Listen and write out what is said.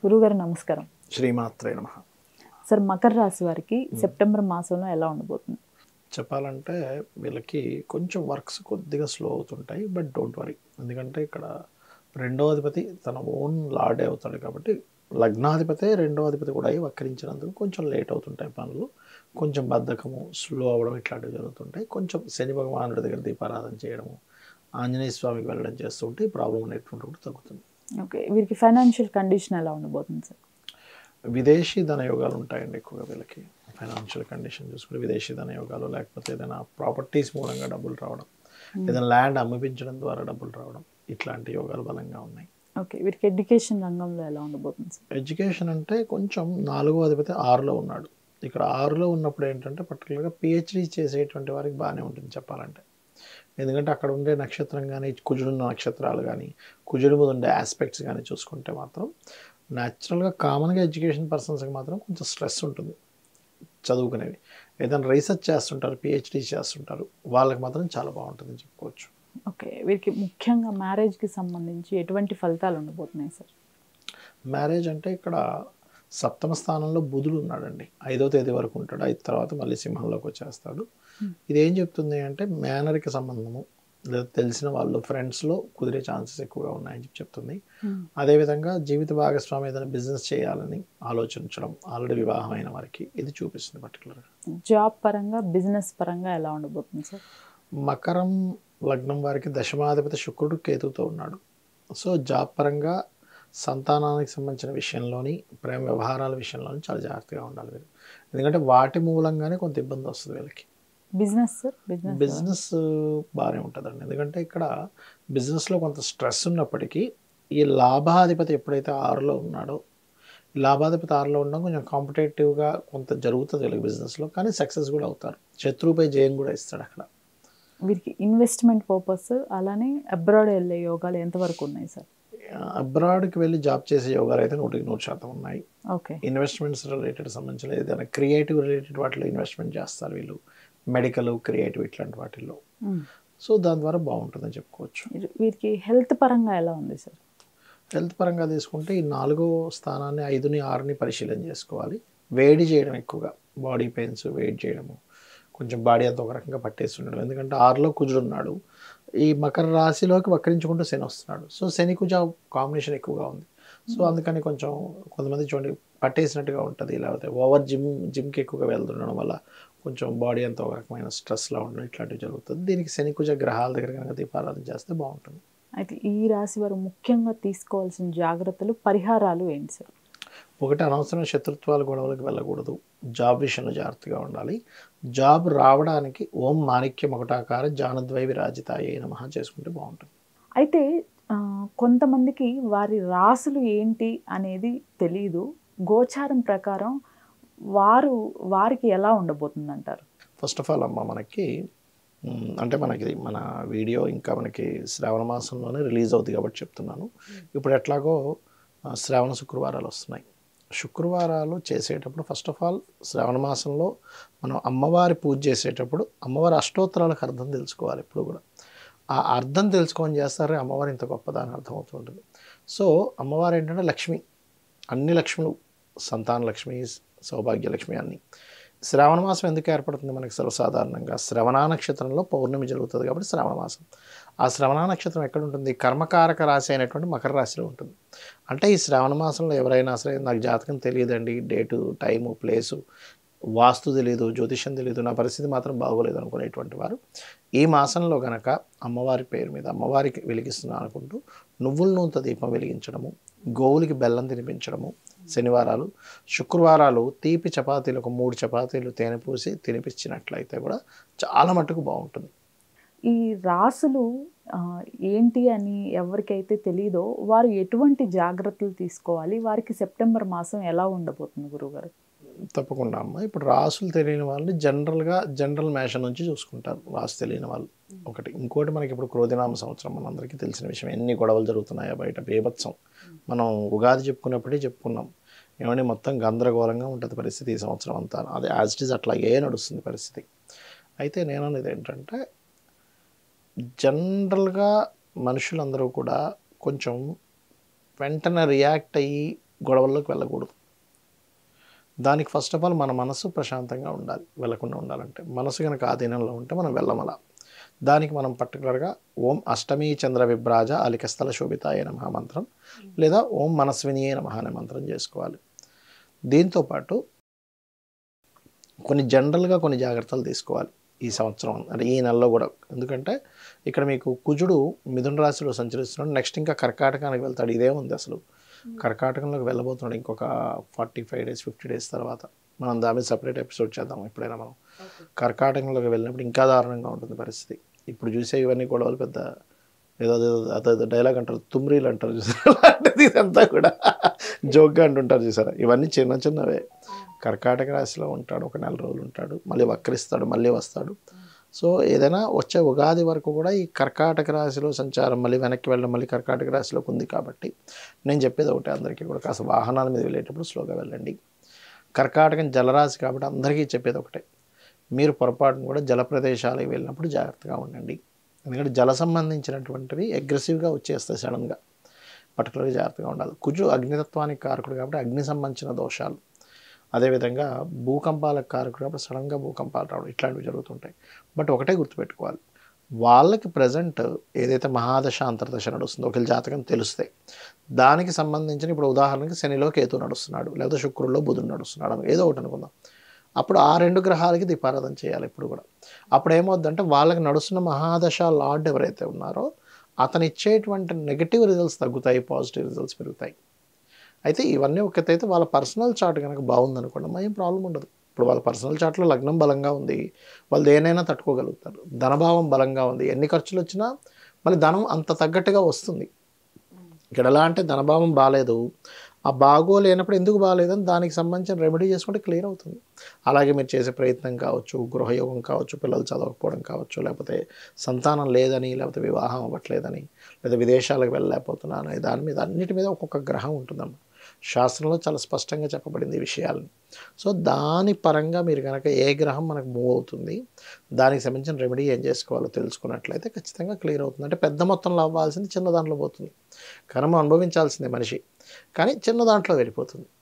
గురుగారు నమస్కారం. శ్రీమాత్రే నమః. సార్, మకర రాశి వారికి సెప్టెంబర్ మాసంలో ఎలా ఉండబోతుంది? చెప్పాలంటే వీళ్ళకి కొంచెం వర్క్స్ కొద్దిగా స్లో అవుతుంటాయి. But don't worry. ఎందుకంటే ఇక్కడ రెండో అధిపతి తన ఓన్ లార్డే అవుతాడు కాబట్టి లగ్నాధిపతే రెండో అధిపతి కూడా అయి వక్రించినందుకు కొంచెం లేట్ అవుతుంటాయి పనులు. కొంచెం బద్ధకము, స్లో అవ్వడం ఇట్లాంటివి జరుగుతుంటాయి. కొంచెం శని భగవానుడి దగ్గర దీపారాధన చేయడము, ఆంజనేయ స్వామికి వెళ్ళడం చేస్తుంటే ఈ ప్రాబ్లం అనేటువంటి కూడా తగ్గుతుంది. ఓకే, వీరికి ఫైనాన్షియల్ కండిషన్ ఎలా ఉండబోతుంది సార్? విదేశీ ధన యోగాలు ఉంటాయండి ఎక్కువగా వీళ్ళకి. ఫైనాన్షియల్ కండిషన్ చూసుకుంటే విదేశీ ధన యోగాలు, లేకపోతే ఏదైనా ప్రాపర్టీస్ మూలంగా డబ్బులు రావడం, ఏదైనా ల్యాండ్ అమ్మిపించడం ద్వారా డబ్బులు రావడం, ఇట్లాంటి యోగాలు బలంగా ఉన్నాయి. ఓకే, వీరికి ఎడ్యుకేషన్ రంగంలో ఎలా ఉండబోతుంది సార్? ఎడ్యుకేషన్ అంటే కొంచెం 4వ అధిపతి 6లో ఉన్నాడు. ఇక్కడ 6లో ఉన్నప్పుడు ఏంటంటే పర్టికులర్గా పిహెచ్డీ చేసేటువంటి వారికి బాగానే ఉంటుంది చెప్పాలంటే. ఎందుకంటే అక్కడ ఉండే నక్షత్రం కానీ, కుజుడున్న నక్షత్రాలు కానీ, కుజుడి మీద ఉండే ఆస్పెక్ట్స్ కానీ చూసుకుంటే మాత్రం న్యాచురల్గా కామన్గా ఎడ్యుకేషన్ పర్సన్స్కి మాత్రం కొంచెం స్ట్రెస్ ఉంటుంది చదువుకునేవి. ఏదైనా రీసెర్చ్ చేస్తుంటారు, పిహెచ్డీ చేస్తుంటారు, వాళ్ళకి మాత్రం చాలా బాగుంటుందని చెప్పుకోవచ్చు. ఓకే, వీరికి ముఖ్యంగా మ్యారేజ్కి సంబంధించి ఎటువంటి ఫలితాలు ఉండబోతున్నాయి సార్? మ్యారేజ్ అంటే ఇక్కడ సప్తమ స్థానంలో బుధుడు ఉన్నాడండి. 5వ తేదీ వరకు ఉంటాడు. 5 తర్వాత మళ్ళీ సింహంలోకి వచ్చేస్తాడు. ఇది ఏం చెప్తుంది అంటే మేనరిక సంబంధము, లేదా తెలిసిన వాళ్ళు ఫ్రెండ్స్లో కుదిరే ఛాన్సెస్ ఎక్కువగా ఉన్నాయని చెప్తుంది. అదేవిధంగా జీవిత భాగస్వామి ఏదైనా బిజినెస్ చేయాలని ఆలోచించడం, ఆల్రెడీ వివాహం అయిన వారికి ఇది చూపిస్తుంది పర్టికులర్గా. జాబ్ పరంగా, బిజినెస్ పరంగా ఎలా ఉండబోతుంది సార్? మకరం లగ్నం వారికి దశమాధిపతి శుక్రుడు కేతువుతో ఉన్నాడు. సో జాబ్ పరంగా సంతానానికి సంబంధించిన విషయంలోని, ప్రేమ వ్యవహారాల విషయంలోని చాలా జాగ్రత్తగా ఉండాలి వీరు. ఎందుకంటే వాటి మూలంగానే కొంత ఇబ్బంది వస్తుంది వీళ్ళకి. Business sir? బిజినెస్ బాగానే ఉంటుందండి. ఎందుకంటే ఇక్కడ బిజినెస్లో కొంత స్ట్రెస్ ఉన్నప్పటికీ ఈ లాభాధిపతి ఎప్పుడైతే 6లో ఉన్నాడో, లాభాధిపతి 6లో ఉండడం కొంచెం కాంపిటేటివ్గా కొంత జరుగుతుంది వీళ్ళకి బిజినెస్లో, కానీ సక్సెస్ కూడా అవుతారు. శత్రువుపై జయం కూడా ఇస్తాడు అక్కడ. వీరికి ఇన్వెస్ట్మెంట్ పర్పస్, అలానే అబ్రాడ్ వెళ్ళే యోగాలు ఎంతవరకు ఉన్నాయి సార్? అబ్రాడ్కి వెళ్ళి జాబ్ చేసే యోగాలు అయితే 100% ఉన్నాయి. ఓకే, ఇన్వెస్ట్మెంట్స్ రిలేటెడ్ సంబంధించిన ఏదైనా క్రియేటివ్ రిలేటెడ్ వాటిలో ఇన్వెస్ట్మెంట్ చేస్తారు వీళ్ళు. మెడికల్, క్రియేటివ్ ఇట్లాంటి వాటిల్లో. సో దాని ద్వారా బాగుంటుందని చెప్పుకోవచ్చు. వీరికి హెల్త్ పరంగా ఎలా ఉంది సార్? హెల్త్ పరంగా తీసుకుంటే ఈ 4వ స్థానాన్ని, 5ని, 6ని పరిశీలన చేసుకోవాలి. వేడి చేయడం ఎక్కువగా, బాడీ పెయిన్స్, వేడి చేయడము, కొంచెం బాడీ అంతా ఒక రకంగా పట్టేసి ఉండడం. ఎందుకంటే 6లో కుజుడు ఉన్నాడు, ఈ మకర రాశిలోకి వక్రించుకుంటూ శని వస్తున్నాడు. సో శని కుజ కాంబినేషన్ ఎక్కువగా ఉంది. సో అందుకని కొంచెం కొంతమంది చూడండి పట్టేసినట్టుగా ఉంటుంది. లేకపోతే ఓవర్ జిమ్కి ఎక్కువగా వెళ్తుండడం వల్ల కొంచెం బాడీ అంతా ఒక రకమైన స్ట్రెస్లో ఉండడం, ఇట్లాంటివి జరుగుతుంది. దీనికి శని కుజ గ్రహాల దగ్గర కనుక దీపారాధన చేస్తే బాగుంటుంది. అయితే ఈ రాశి వారు ముఖ్యంగా తీసుకోవాల్సిన జాగ్రత్తలు, పరిహారాలు ఏంటి సార్? ఒకటి, అనవసరమైన శత్రుత్వాలు, గొడవలకు వెళ్ళకూడదు. జాబ్ విషయంలో జాగ్రత్తగా ఉండాలి. జాబ్ రావడానికి ఓం మాణిక్య మకుటాకార జానద్వై విరాజితాయే నమః చేసుకుంటే బాగుంటుంది. అయితే కొంతమందికి వారి రాసులు ఏంటి అనేది తెలీదు. గోచారం ప్రకారం వారికి ఎలా ఉండబోతుంది అంటారు? ఫస్ట్ ఆఫ్ ఆల్ అమ్మ, మనకి అంటే మన వీడియో ఇంకా మనకి శ్రావణ మాసంలోనే రిలీజ్ అవుతుంది కాబట్టి చెప్తున్నాను. ఇప్పుడు ఎట్లాగో శ్రావణ శుక్రవారాలు వస్తున్నాయి. శుక్రవారాలు చేసేటప్పుడు ఫస్ట్ ఆఫ్ ఆల్ శ్రావణ మాసంలో మనం అమ్మవారి పూజ చేసేటప్పుడు అమ్మవారి అష్టోత్తరాలకు అర్థం తెలుసుకోవాలి. ఎప్పుడు కూడా ఆ అర్థం తెలుసుకొని చేస్తారే అమ్మవారు ఇంత గొప్పదాని అర్థం అవుతుంటుంది. సో అమ్మవారు ఏంటంటే లక్ష్మి, అన్ని లక్ష్ములు, సంతాన లక్ష్మి, సౌభాగ్య లక్ష్మి అన్నీ. శ్రావణ మాసం ఎందుకు ఏర్పడుతుంది మనకి? సర్వసాధారణంగా శ్రవణ నక్షత్రంలో పౌర్ణమి జరుగుతుంది కాబట్టి శ్రావణ మాసం. ఆ శ్రవణ నక్షత్రం ఎక్కడ ఉంటుంది? కర్మకారక రాశి అయినటువంటి మకర రాశిలో ఉంటుంది. అంటే ఈ శ్రావణ మాసంలో ఎవరైనా సరే నాకు జాతకం తెలియదండి, డేటు, టైము, ప్లేసు, వాస్తు తెలియదు, జ్యోతిష్యం తెలియదు, నా పరిస్థితి మాత్రం బాగోలేదు అనుకునేటువంటి వారు ఈ మాసంలో గనక అమ్మవారి పేరు మీద అమ్మవారికి వెలిగిస్తున్నాను అనుకుంటూ నువ్వుల నూనెతో దీపం వెలిగించడము, గోవులకి బెల్లం తినిపించడము, శనివారాలు, శుక్రవారాలు తీపి చపాతీలు, ఒక 3 చపాతీలు తేనె పూసి తినిపించినట్లయితే కూడా చాలా మట్టుకు బాగుంటుంది. ఈ రాసులు ఏంటి అని ఎవరికైతే తెలీదో వారు ఎటువంటి జాగ్రత్తలు తీసుకోవాలి? వారికి సెప్టెంబర్ మాసం ఎలా ఉండబోతుంది గురువుగారు? తప్పకుండా అమ్మ. ఇప్పుడు రాసులు తెలియని వాళ్ళు జనరల్ మేషన్ నుంచి చూసుకుంటారు రాసు తెలియని వాళ్ళు. ఒకటి. ఇంకోటి, మనకి ఇప్పుడు క్రోధినామ సంవత్సరం మనందరికీ తెలిసిన విషయం. ఎన్ని గొడవలు జరుగుతున్నాయో బయట, బీభత్సం. మనం ఉగాది చెప్పుకున్నప్పుడే చెప్పుకున్నాం, ఏమంటే మొత్తం గందరగోళంగా ఉంటుంది పరిస్థితి ఈ సంవత్సరం అంతా. అది యాజ్ ఇట్ ఈజ్ అట్లాగే నడుస్తుంది పరిస్థితి. అయితే నేను అనేది ఏంటంటే, జనరల్గా మనుషులందరూ కూడా కొంచెం వెంటనే రియాక్ట్ అయ్యి గొడవల్లోకి వెళ్ళకూడదు. దానికి ఫస్ట్ ఆఫ్ ఆల్ మన మనసు ప్రశాంతంగా ఉండాలి. వెళ్ళకుండా ఉండాలంటే మనసు కనుక ఆధీనంలో ఉంటే మనం వెళ్ళమలా. దానికి మనం పర్టికులర్గా ఓం అష్టమీ చంద్ర విభ్రాజ అలికస్థల శోభితాయ నమః మంత్రం లేదా ఓం మనస్వినియే నమః అనే మంత్రం చేసుకోవాలి. దీంతోపాటు కొన్ని జనరల్గా కొన్ని జాగ్రత్తలు తీసుకోవాలి ఈ సంవత్సరం, అంటే ఈ నెలలో కూడా. ఎందుకంటే ఇక్కడ మీకు కుజుడు మిథున రాశిలో సంచరిస్తున్నాడు, నెక్స్ట్ ఇంకా కర్కాటకానికి వెళ్తాడు. ఇదే ఉంది అసలు, కర్కాటకంలోకి వెళ్ళబోతున్నాడు ఇంకొక 45 days 50 days తర్వాత. మనం దాని మీద సపరేట్ ఎపిసోడ్ చేద్దాం ఎప్పుడైనా. మనం కర్కాటకంలోకి వెళ్ళినప్పుడు ఇంకా దారుణంగా ఉంటుంది పరిస్థితి. ఇప్పుడు చూసే ఇవన్నీ గొడవలు పెద్ద ఏదో అదేదో డైలాగ్ అంటారు, తుమ్రీలు అంటారు చూసారా, అలాంటిది ఇదంతా కూడా జోక్గా అంటుంటారు చూసారా. ఇవన్నీ చిన్న చిన్నవే. కర్కాటక రాశిలో ఉంటాడు, ఒక 4 రోజులు ఉంటాడు, మళ్ళీ వక్రిస్తాడు, మళ్ళీ వస్తాడు. సో ఏదైనా వచ్చే ఉగాది వరకు కూడా ఈ కర్కాటక రాశిలో సంచారం మళ్ళీ వెనక్కి వెళ్ళడం మళ్ళీ కర్కాటక రాశిలోకి ఉంది. కాబట్టి నేను చెప్పేది ఒకటే, అందరికీ కూడా కాస్త వాహనాల మీద వెళ్ళేటప్పుడు స్లోగా వెళ్ళండి. కర్కాటకం జలరాశి కాబట్టి అందరికీ చెప్పేది ఒకటే, మీరు పొరపాటును కూడా జల ప్రదేశాలకు వెళ్ళినప్పుడు జాగ్రత్తగా ఉండండి. ఎందుకంటే జల సంబంధించినటువంటివి అగ్రెసివ్గా వచ్చేస్తాయి సడన్గా, పర్టికులర్గా జాగ్రత్తగా ఉండాలి. కుజు అగ్నితత్వానికి కారకుడు కాబట్టి అగ్ని సంబంధించిన దోషాలు, అదేవిధంగా భూకంపాలకు కారకుడు కాబట్టి సడన్గా భూకంపాలు రావడం ఇట్లాంటివి జరుగుతుంటాయి. బట్ ఒకటే గుర్తుపెట్టుకోవాలి, వాళ్ళకి ప్రజెంట్ ఏదైతే మహాదశ అంతర్దశ నడుస్తుందో ఒకరి జాతకం తెలుస్తాయి. దానికి సంబంధించిన ఇప్పుడు ఉదాహరణకి శనిలో కేతు నడుస్తున్నాడు, లేకపోతే శుక్రుల్లో బుధుడు నడుస్తున్నాడు, ఏదో ఒకటి అనుకుందాం. అప్పుడు ఆ 2 గ్రహాలకి దీపారాధన చేయాలి ఇప్పుడు కూడా. అప్పుడు ఏమవుద్దంటే వాళ్ళకి నడుస్తున్న మహాదశ లార్డ్ ఎవరైతే ఉన్నారో అతను ఇచ్చేటువంటి నెగిటివ్ రిజల్ట్స్ తగ్గుతాయి, పాజిటివ్ రిజల్ట్స్ పెరుగుతాయి. అయితే ఇవన్నీ ఒకటైతే వాళ్ళ పర్సనల్ చార్ట్ కనుక బాగుందనుకోండి ఏం ప్రాబ్లం ఉండదు. ఇప్పుడు వాళ్ళ పర్సనల్ చార్ట్లో లగ్నం బలంగా ఉంది, వాళ్ళు దేనైనా తట్టుకోగలుగుతారు. ధనభావం బలంగా ఉంది, ఎన్ని ఖర్చులు వచ్చినా మళ్ళీ ధనం అంత తగ్గట్టుగా వస్తుంది. ఇక్కడ ఎలా అంటే ధనభావం బాగాలేదు, ఆ బాగోలేనప్పుడు ఎందుకు బాగాలేదని దానికి సంబంధించిన రెమెడీ చేసుకుంటే క్లియర్ అవుతుంది. అలాగే మీరు చేసే ప్రయత్నం కావచ్చు, గృహయోగం కావచ్చు, పిల్లలు చదవకపోవడం కావచ్చు, లేకపోతే సంతానం లేదని, లేకపోతే వివాహం అవ్వట్లేదని, లేదా విదేశాలకు వెళ్ళలేకపోతున్నాను అనే దాని మీద అన్నిటి మీద ఒక్కొక్క గ్రహం ఉంటుందన్నమాట. శాస్త్రంలో చాలా స్పష్టంగా చెప్పబడింది ఈ విషయాలను. సో దాని పరంగా మీరు కనుక ఏ గ్రహం మనకు మూవ్ అవుతుంది, దానికి సంబంధించిన రెమెడీ ఏం చేసుకోవాలో తెలుసుకున్నట్లయితే ఖచ్చితంగా క్లియర్ అవుతుంది. అంటే పెద్ద మొత్తంలో అవ్వాల్సింది చిన్న దాంట్లో పోతుంది. కర్మ అనుభవించాల్సిందే మనిషి, కానీ చిన్న దాంట్లో వెళ్ళిపోతుంది.